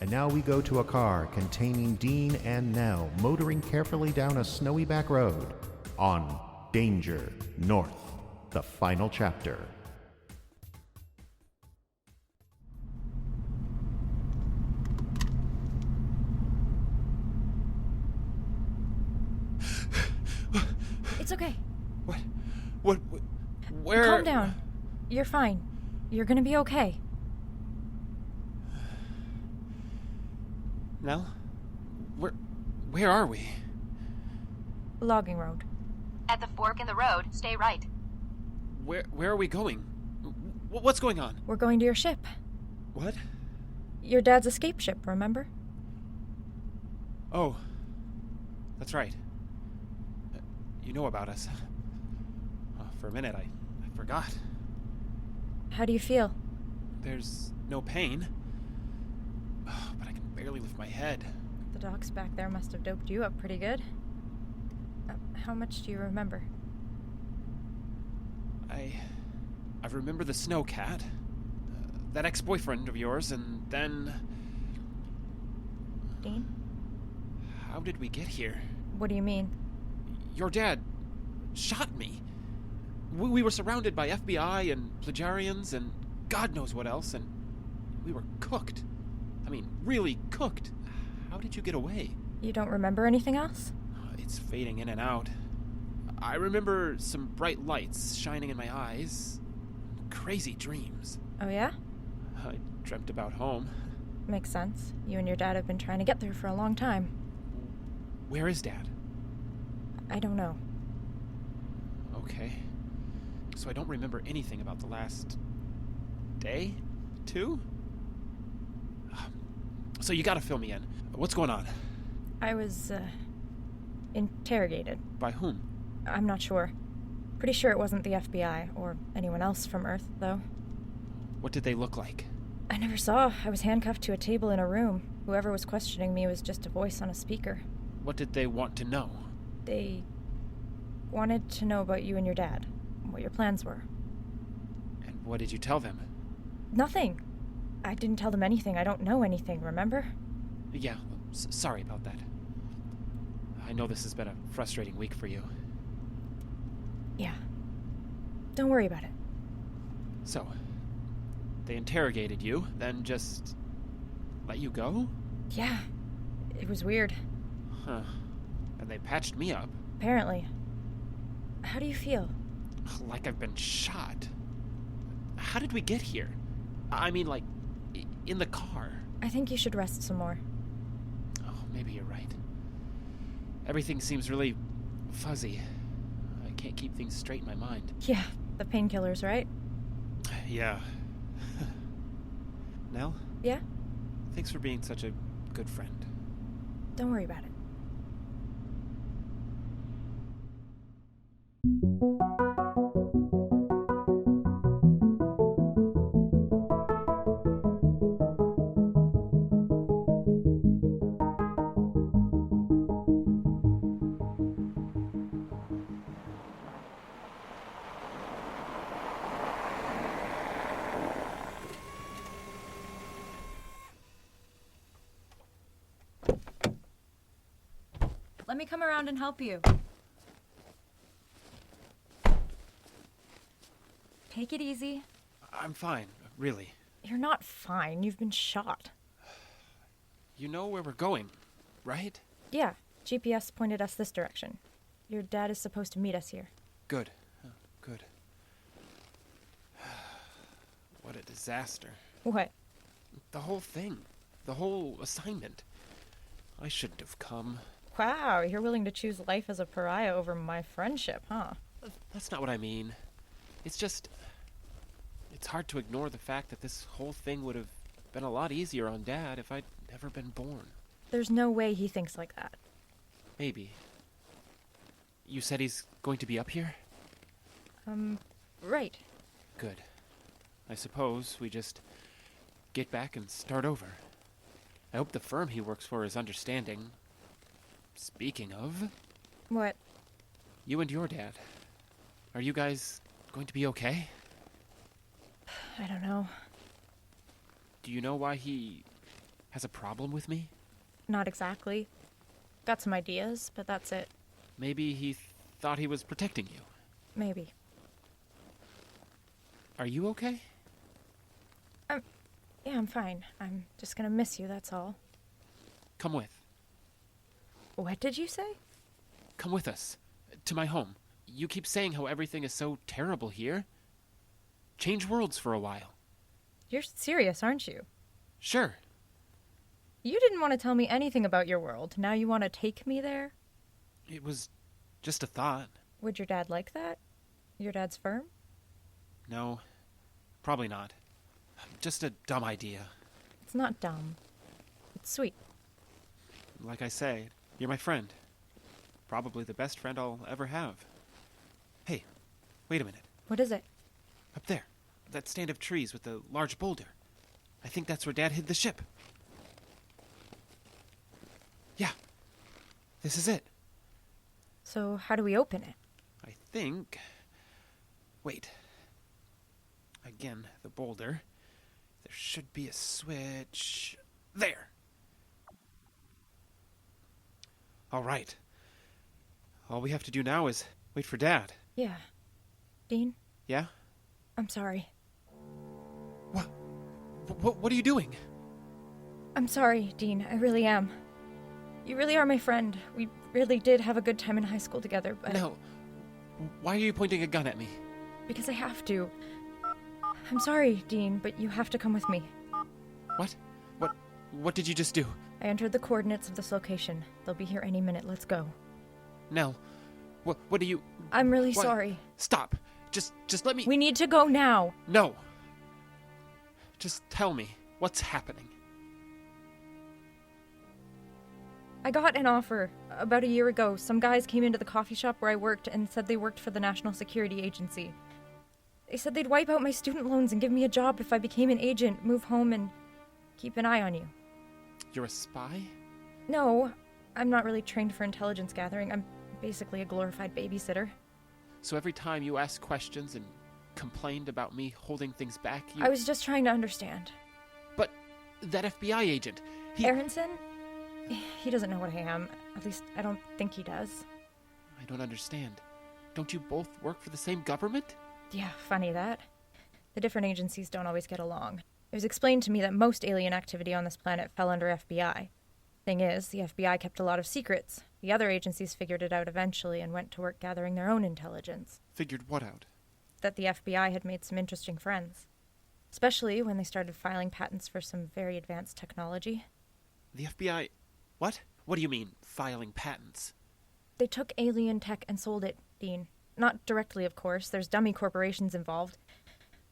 And now we go to a car containing Dean and Nell motoring carefully down a snowy back road on Danger North, the final chapter. It's okay. What, where? Calm down. You're fine. You're gonna be okay. Nell? Where are we? Logging road. At the fork in the road, stay right. Where are we going? What's going on? We're going to your ship. What? Your dad's escape ship, remember? Oh, that's right. You know about us. For a minute, I forgot. How do you feel? There's no pain. But I can barely lift my head. The docs back there must have doped you up pretty good. How much do you remember? I remember the snowcat, that ex-boyfriend of yours, and then... Dean? How did we get here? What do you mean? Your dad shot me. We were surrounded by FBI and Plagarians and God knows what else, and we were cooked. I mean, really cooked. How did you get away? You don't remember anything else? It's fading in and out. I remember some bright lights shining in my eyes. Crazy dreams. Oh yeah? I dreamt about home. Makes sense. You and your dad have been trying to get there for a long time. Where is Dad? I don't know. Okay. So I don't remember anything about the last... day? 2? So you gotta fill me in. What's going on? I was, interrogated. By whom? I'm not sure. Pretty sure it wasn't the FBI, or anyone else from Earth, though. What did they look like? I never saw. I was handcuffed to a table in a room. Whoever was questioning me was just a voice on a speaker. What did they want to know? They wanted to know about you and your dad, what your plans were. And what did you tell them? Nothing. I didn't tell them anything. I don't know anything, remember? Yeah, sorry about that. I know this has been a frustrating week for you. Yeah. Don't worry about it. So, they interrogated you, then just let you go? Yeah. It was weird. Huh. And they patched me up. Apparently. How do you feel? Like I've been shot. How did we get here? I mean, like, in the car. I think you should rest some more. Oh, maybe you're right. Everything seems really fuzzy. I can't keep things straight in my mind. Yeah, the painkillers, right? Yeah. Nell? Yeah? Thanks for being such a good friend. Don't worry about it. Let me come around and help you. Take it easy. I'm fine, really. You're not fine. You've been shot. You know where we're going, right? Yeah, GPS pointed us this direction. Your dad is supposed to meet us here. Good. Good. What a disaster. What? The whole thing. The whole assignment. I shouldn't have come. Wow, you're willing to choose life as a pariah over my friendship, huh? That's not what I mean. It's just... It's hard to ignore the fact that this whole thing would have been a lot easier on Dad if I'd never been born. There's no way he thinks like that. Maybe. You said he's going to be up here? Right. Good. I suppose we just get back and start over. I hope the firm he works for is understanding. Speaking of... What? You and your dad. Are you guys going to be okay? I don't know. Do you know why he Has a problem with me? Not exactly. Got some ideas, but that's it. Maybe he thought he was protecting you. Maybe. Are you okay? Yeah, I'm fine. I'm just gonna miss you, that's all. Come with. What did you say? Come with us. To my home. You keep saying how everything is so terrible here. Change worlds for a while. You're serious, aren't you? Sure. You didn't want to tell me anything about your world. Now you want to take me there? It was just a thought. Would your dad like that? Your dad's firm? No, probably not. Just a dumb idea. It's not dumb. It's sweet. Like I say, you're my friend. Probably the best friend I'll ever have. Hey, wait a minute. What is it? Up there. That stand of trees with the large boulder. I think that's where Dad hid the ship. Yeah. This is it. So how do we open it? I think... Wait. Again, the boulder. There should be a switch... There! All right. All we have to do now is wait for Dad. Yeah. Dean? Yeah? I'm sorry. What are you doing? I'm sorry, Dean. I really am. You really are my friend. We really did have a good time in high school together, but... Nell, why are you pointing a gun at me? Because I have to. I'm sorry, Dean, but you have to come with me. What? What did you just do? I entered the coordinates of this location. They'll be here any minute. Let's go. Nell, what do you... I'm really What? sorry. Stop. Just let me... We need to go now. No. Just tell me what's happening. I got an offer. About a year ago, some guys came into the coffee shop where I worked and said they worked for the National Security Agency. They said they'd wipe out my student loans and give me a job if I became an agent, move home, and keep an eye on you. You're a spy? No, I'm not really trained for intelligence gathering. I'm basically a glorified babysitter. So every time you asked questions and complained about me holding things back, you... I was just trying to understand. But that FBI agent, he... Aronson? He doesn't know what I am. At least, I don't think he does. I don't understand. Don't you both work for the same government? Yeah, funny that. The different agencies don't always get along. It was explained to me that most alien activity on this planet fell under FBI. Thing is, the FBI kept a lot of secrets. The other agencies figured it out eventually and went to work gathering their own intelligence. Figured what out? That the FBI had made some interesting friends. Especially when they started filing patents for some very advanced technology. The FBI... What? What do you mean, filing patents? They took alien tech and sold it, Dean. Not directly, of course. There's dummy corporations involved.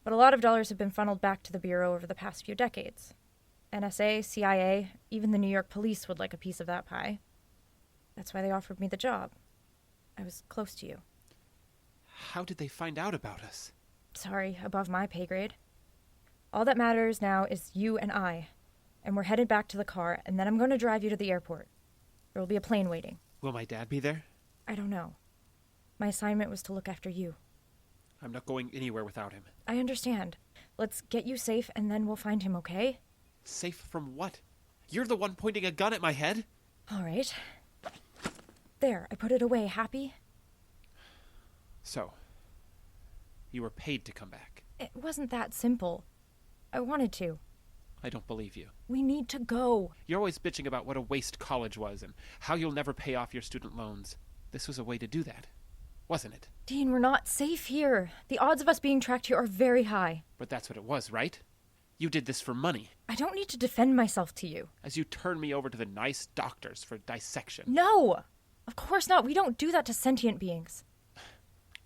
But a lot of dollars have been funneled back to the Bureau over the past few decades. NSA, CIA, even the New York police would like a piece of that pie. That's why they offered me the job. I was close to you. How did they find out about us? Sorry, above my pay grade. All that matters now is you and I. And we're headed back to the car, and then I'm going to drive you to the airport. There will be a plane waiting. Will my dad be there? I don't know. My assignment was to look after you. I'm not going anywhere without him. I understand. Let's get you safe, and then we'll find him, okay? Safe from what? You're the one pointing a gun at my head? All right. There, I put it away. Happy? So, you were paid to come back. It wasn't that simple. I wanted to. I don't believe you. We need to go. You're always bitching about what a waste college was and how you'll never pay off your student loans. This was a way to do that, wasn't it? Dean, we're not safe here. The odds of us being tracked here are very high. But that's what it was, right? You did this for money. I don't need to defend myself to you. As you turn me over to the nice doctors for dissection. No! Of course not. We don't do that to sentient beings.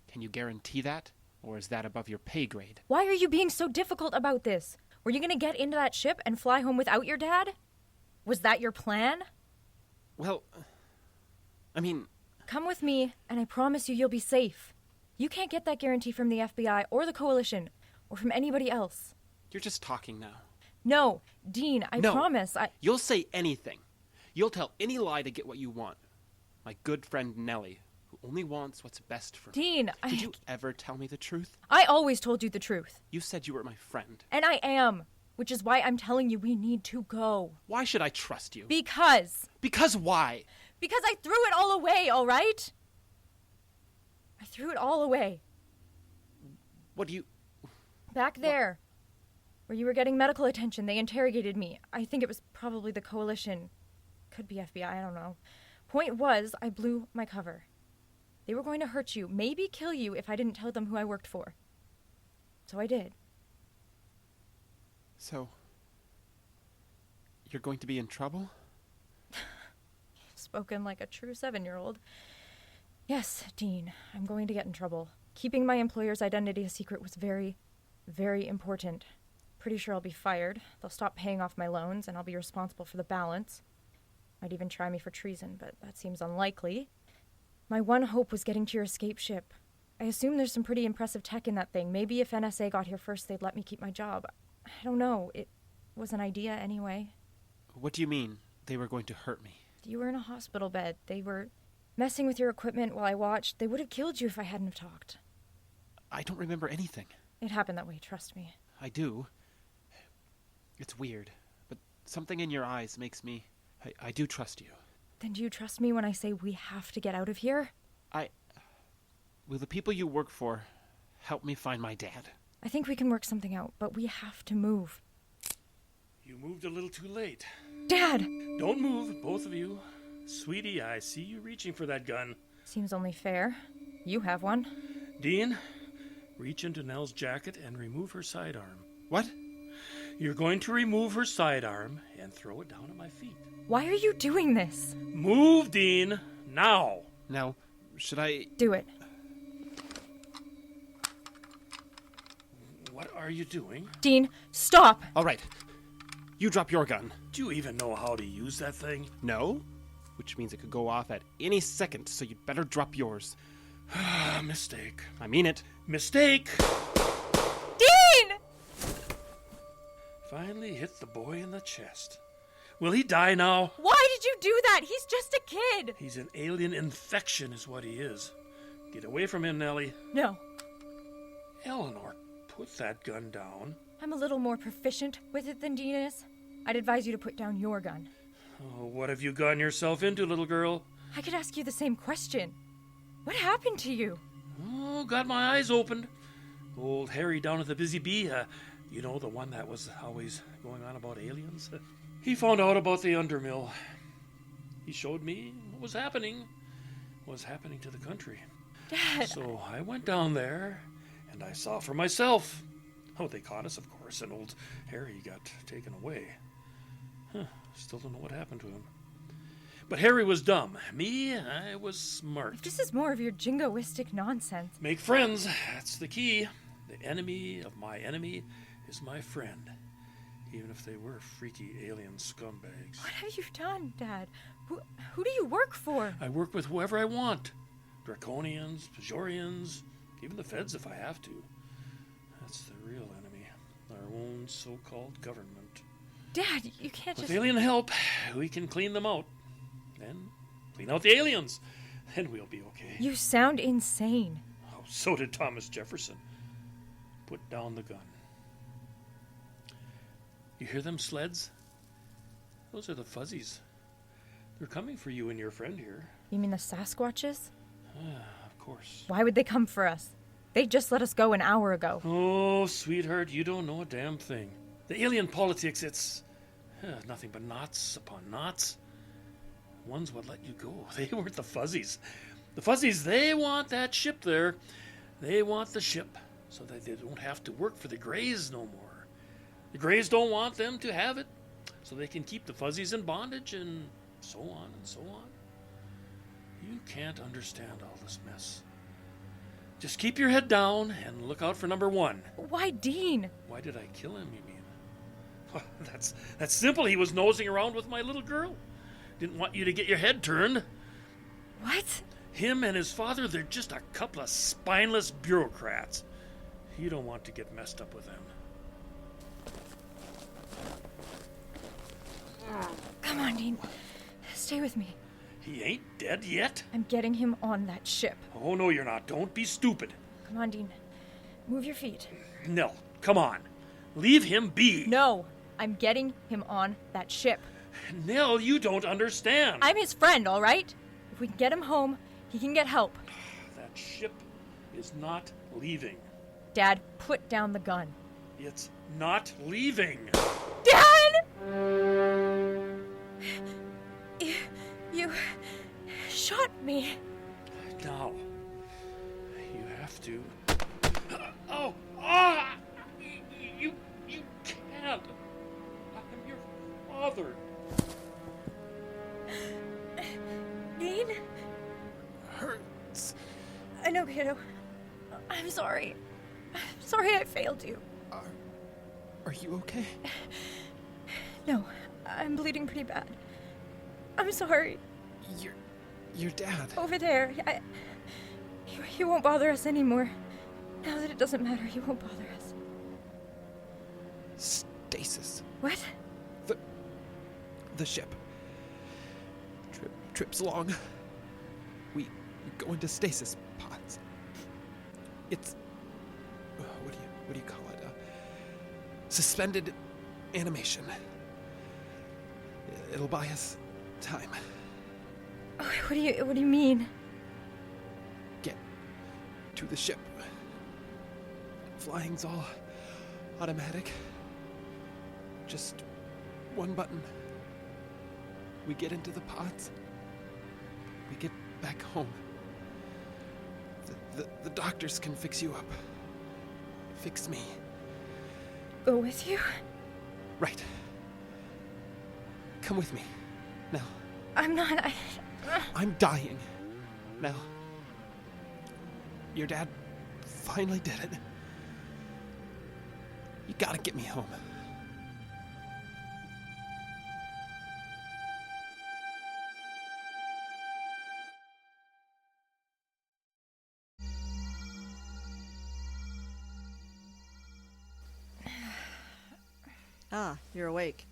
Can you guarantee that? Or is that above your pay grade? Why are you being so difficult about this? Were you going to get into that ship and fly home without your dad? Was that your plan? Well, I mean... Come with me, and I promise you you'll be safe. You can't get that guarantee from the FBI or the Coalition, or from anybody else. You're just talking now. No, Dean, I promise. You'll say anything. You'll tell any lie to get what you want. My good friend Nellie, who only wants what's best for me. Dean, Did you ever tell me the truth? I always told you the truth. You said you were my friend. And I am. which is why I'm telling you we need to go. Why should I trust you? Because Why? Because I threw it all away, all right? I threw it all away. What do you... Back there, where you were getting medical attention, they interrogated me. I think it was probably the coalition. Could be FBI, I don't know. Point was, I blew my cover. They were going to hurt you, maybe kill you if I didn't tell them who I worked for. So I did. So... you're going to be in trouble? Spoken like a true 7-year-old. Yes, Dean, I'm going to get in trouble. Keeping my employer's identity a secret was very, very important. Pretty sure I'll be fired. They'll stop paying off my loans, and I'll be responsible for the balance. Might even try me for treason, but that seems unlikely. My one hope was getting to your escape ship. I assume there's some pretty impressive tech in that thing. Maybe if NSA got here first, they'd let me keep my job. I don't know. It was an idea anyway. What do you mean, they were going to hurt me? You were in a hospital bed. They were messing with your equipment while I watched. They would have killed you if I hadn't have talked. I don't remember anything. It happened that way, trust me. I do. It's weird, but something in your eyes makes me... I do trust you. Then do you trust me when I say we have to get out of here? Will the people you work for help me find my dad? I think we can work something out, but we have to move. You moved a little too late. Dad! Don't move, both of you. Sweetie, I see you reaching for that gun. Seems only fair. You have one. Dean, reach into Nell's jacket and remove her sidearm. What? You're going to remove her sidearm and throw it down at my feet. Why are you doing this? Move, Dean, now. Now, should I... Do it. What are you doing? Dean, stop! All right. You drop your gun. Do you even know how to use that thing? No? Which means it could go off at any second, so you'd better drop yours. Mistake. I mean it. Mistake! Dean! Finally hit the boy in the chest. Will he die now? Why did you do that? He's just a kid! He's an alien infection is what he is. Get away from him, Nellie. No. Eleanor, put that gun down. I'm a little more proficient with it than Dean is. I'd advise you to put down your gun. Oh, what have you gotten yourself into, little girl? I could ask you the same question. What happened to you? Oh, got my eyes opened. Old Harry down at the Busy Bee, you know, the one that was always going on about aliens. He found out about the undermill. He showed me what was happening to the country. Dad! So I went down there, and I saw for myself. Oh, they caught us, of course, and old Harry got taken away. Still don't know what happened to him. But Harry was dumb. Me, I was smart. If this is more of your jingoistic nonsense. Make friends, that's the key. The enemy of my enemy is my friend. Even if they were freaky alien scumbags. What have you done, Dad? Who do you work for? I work with whoever I want. Draconians, Pajorians, even the feds if I have to. That's the real enemy. Our own so-called government. Dad, you can't With just... alien help, we can clean them out. And clean out the aliens. Then we'll be okay. You sound insane. Oh, so did Thomas Jefferson. Put down the gun. You hear them sleds? Those are the fuzzies. They're coming for you and your friend here. You mean the Sasquatches? Of course. Why would they come for us? They just let us go an hour ago. Oh, sweetheart, you don't know a damn thing. The alien politics, it's nothing but knots upon knots. One's what let you go. They weren't the fuzzies. The fuzzies, they want that ship there. They want the ship so that they don't have to work for the Greys no more. The Greys don't want them to have it, so they can keep the fuzzies in bondage and so on and so on. You can't understand all this mess. Just keep your head down and look out for number one. Why Dean? Why did I kill him, you mean? That's simple. He was nosing around with my little girl. Didn't want you to get your head turned. What? Him and his father, they're just a couple of spineless bureaucrats. You don't want to get messed up with them. Come on, Dean. Stay with me. He ain't dead yet? I'm getting him on that ship. Oh, no, you're not. Don't be stupid. Come on, Dean. Move your feet. Nell, come on. Leave him be. No, I'm getting him on that ship. Nell, you don't understand. I'm his friend, all right? If we can get him home, he can get help. That ship is not leaving. Dad, put down the gun. It's not leaving. Dad! You shot me. Now, you have to. Oh! Ah! You can't. I'm your father. Dean? Hurts. I know, kiddo. I'm sorry. I'm sorry I failed you. Are you okay? No, I'm bleeding pretty bad. I'm sorry. Your dad. Over there. He won't bother us anymore. Now that it doesn't matter, he won't bother us. Stasis. What? The ship. Trip's long. We go into stasis pods. It's what do you call it? Suspended animation. It'll buy us time. What do you mean? Get to the ship. Flying's all automatic. Just one button. We get into the pods. We get back home. The doctors can fix you up. Fix me. Go with you? Right. Come with me. Now. I'm not. I'm dying. Now. Your dad finally did it. You gotta get me home. Ah, you're awake.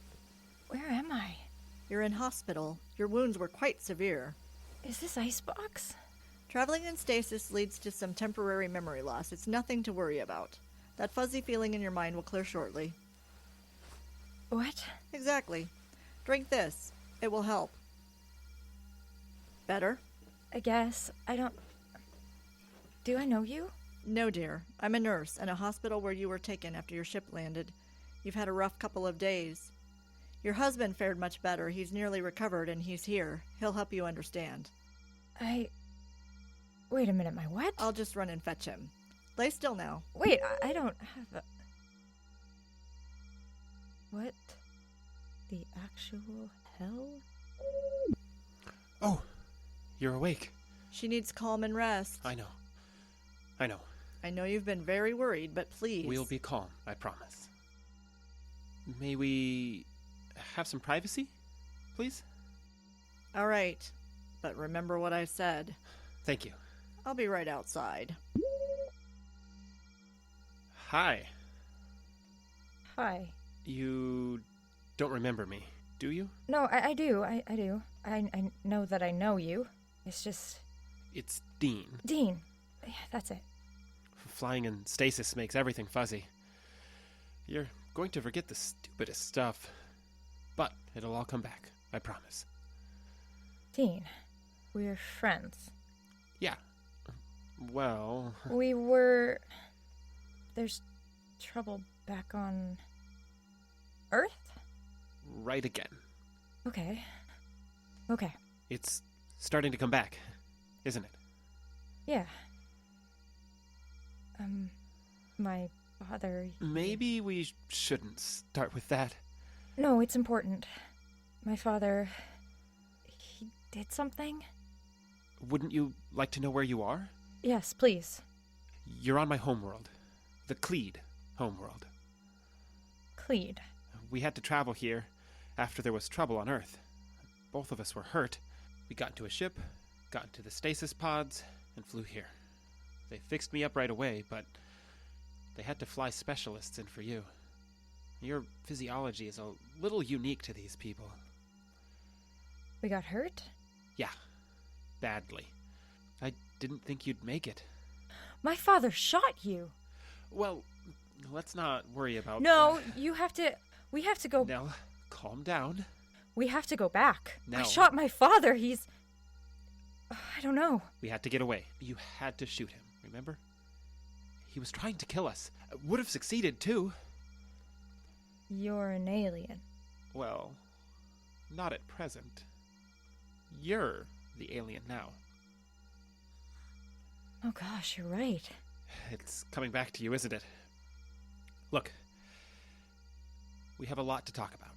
Where am I? You're in hospital. Your wounds were quite severe. Is this Icebox? Traveling in stasis leads to some temporary memory loss. It's nothing to worry about. That fuzzy feeling in your mind will clear shortly. What? Exactly. Drink this. It will help. Better? I guess. I don't. Do I know you? No, dear. I'm a nurse in a hospital where you were taken after your ship landed. You've had a rough couple of days. Your husband fared much better. He's nearly recovered and he's here. He'll help you understand. Wait a minute, my what? I'll just run and fetch him. Lay still now. Wait, I don't have a... What the actual hell? Oh, you're awake. She needs calm and rest. I know. I know you've been very worried, but please. We'll be calm, I promise. May we have some privacy, please? All right, but remember what I said. Thank you. I'll be right outside. Hi. Hi. You don't remember me, do you? No, I do. I do. I know that I know you. It's just... It's Dean. Dean. Yeah, that's it. Flying in stasis makes everything fuzzy. You're going to forget the stupidest stuff. But it'll all come back, I promise. Dean, we're friends. Yeah. Well... We were... There's trouble back on... Earth? Right again. Okay. It's starting to come back, isn't it? Yeah. My father... Maybe we shouldn't start with that. No, it's important. My father... He did something? Wouldn't you like to know where you are? Yes, please. You're on my homeworld. The Cleed homeworld. Cleed. We had to travel here after there was trouble on Earth. Both of us were hurt. We got into a ship, got into the stasis pods, and flew here. They fixed me up right away, but they had to fly specialists in for you. Your physiology is a little unique to these people. We got hurt? Yeah, badly. I didn't think you'd make it. My father shot you! Well, Let's not worry about No, that. we have to go. Nell, calm down. We have to go back. I Nell. shot my father. I don't know. We had to get away. You had to shoot him, remember? He was trying to kill us. Would have succeeded, too. You're an alien. Well, not at present. You're the alien now. Oh gosh, you're right. It's coming back to you, isn't it? Look, we have a lot to talk about.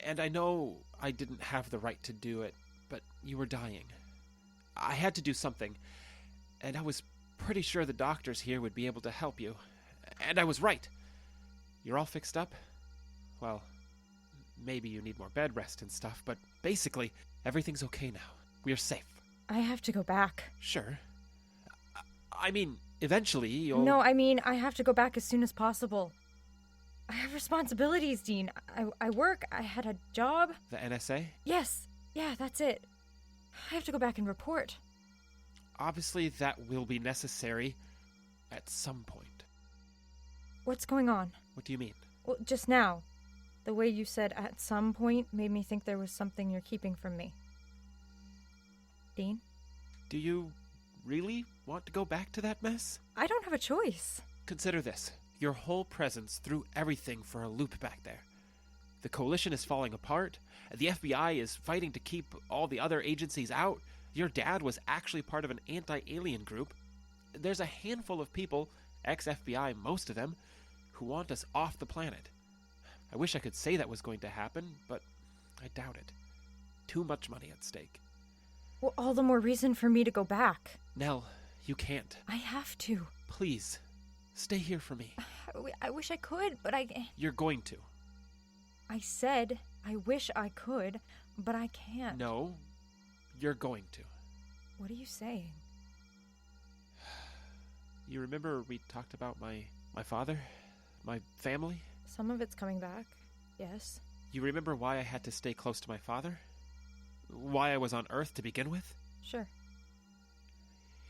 And I know I didn't have the right to do it, but you were dying. I had to do something, and I was pretty sure the doctors here would be able to help you. And I was right. You're all fixed up? Well, maybe you need more bed rest and stuff, but basically, everything's okay now. We're safe. I have to go back. Sure. I mean, eventually you'll... No, I mean, I have to go back as soon as possible. I have responsibilities, Dean. I work. I had a job. The NSA? Yes. Yeah, that's it. I have to go back and report. Obviously, that will be necessary at some point. What's going on? What do you mean? Well, just now. The way you said at some point made me think there was something you're keeping from me. Dean? Do you really want to go back to that mess? I don't have a choice. Consider this. Your whole presence threw everything for a loop back there. The coalition is falling apart. The FBI is fighting to keep all the other agencies out. Your dad was actually part of an anti-alien group. There's a handful of people, ex-FBI, most of them, who want us off the planet. I wish I could say that was going to happen, but I doubt it. Too much money at stake. Well, all the more reason for me to go back. Nell, you can't. I have to. Please, stay here for me. I wish I could, but You're going to. I said I wish I could, but I can't. No, you're going to. What are you saying? You remember we talked about my father? My family? Some of it's coming back, yes. You remember why I had to stay close to my father? Why I was on Earth to begin with? Sure.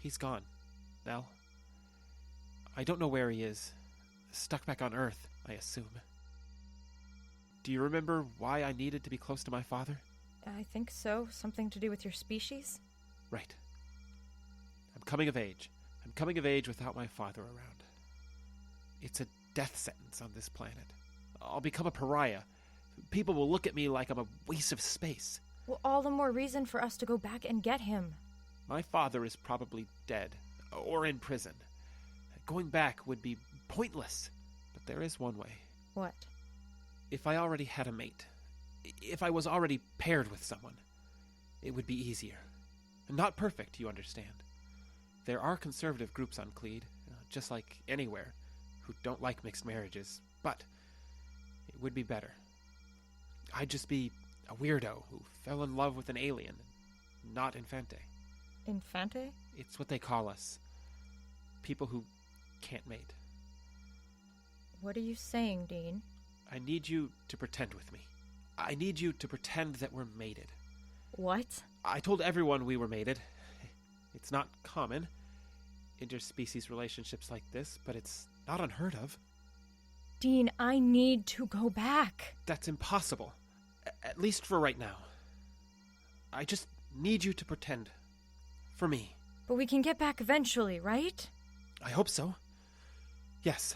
He's gone, Nell. I don't know where he is. Stuck back on Earth, I assume. Do you remember why I needed to be close to my father? I think so. Something to do with your species? Right. I'm coming of age. I'm coming of age without my father around. It's a death sentence on this planet. I'll become a pariah. People will look at me like I'm a waste of space. Well, all the more reason for us to go back and get him. My father is probably dead, or in prison. Going back would be pointless, but there is one way. What? If I already had a mate, if I was already paired with someone, it would be easier. Not perfect, you understand. There are conservative groups on Cleed, just like anywhere, who don't like mixed marriages, but it would be better. I'd just be a weirdo who fell in love with an alien, not Infante. Infante? It's what they call us. People who can't mate. What are you saying, Dean? I need you to pretend with me. I need you to pretend that we're mated. What? I told everyone we were mated. It's not common, interspecies relationships like this, but it's not unheard of. Dean, I need to go back. That's impossible. At least for right now. I just need you to pretend. For me. But we can get back eventually, right? I hope so. Yes.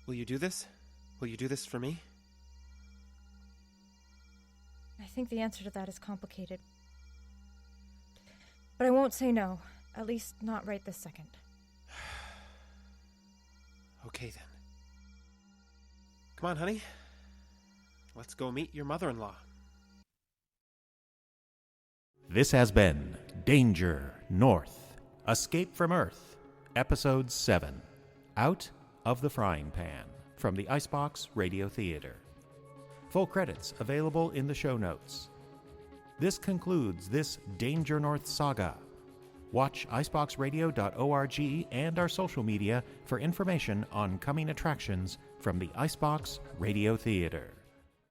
Will you do this? Will you do this for me? I think the answer to that is complicated. But I won't say no. At least not right this second. Okay then. Come on, honey. Let's go meet your mother-in-law. This has been Danger North, Escape from Earth, Episode 7, Out of the Frying Pan, from the Icebox Radio Theater. Full credits available in the show notes. This concludes this Danger North saga. Watch iceboxradio.org and our social media for information on coming attractions from the Icebox Radio Theater.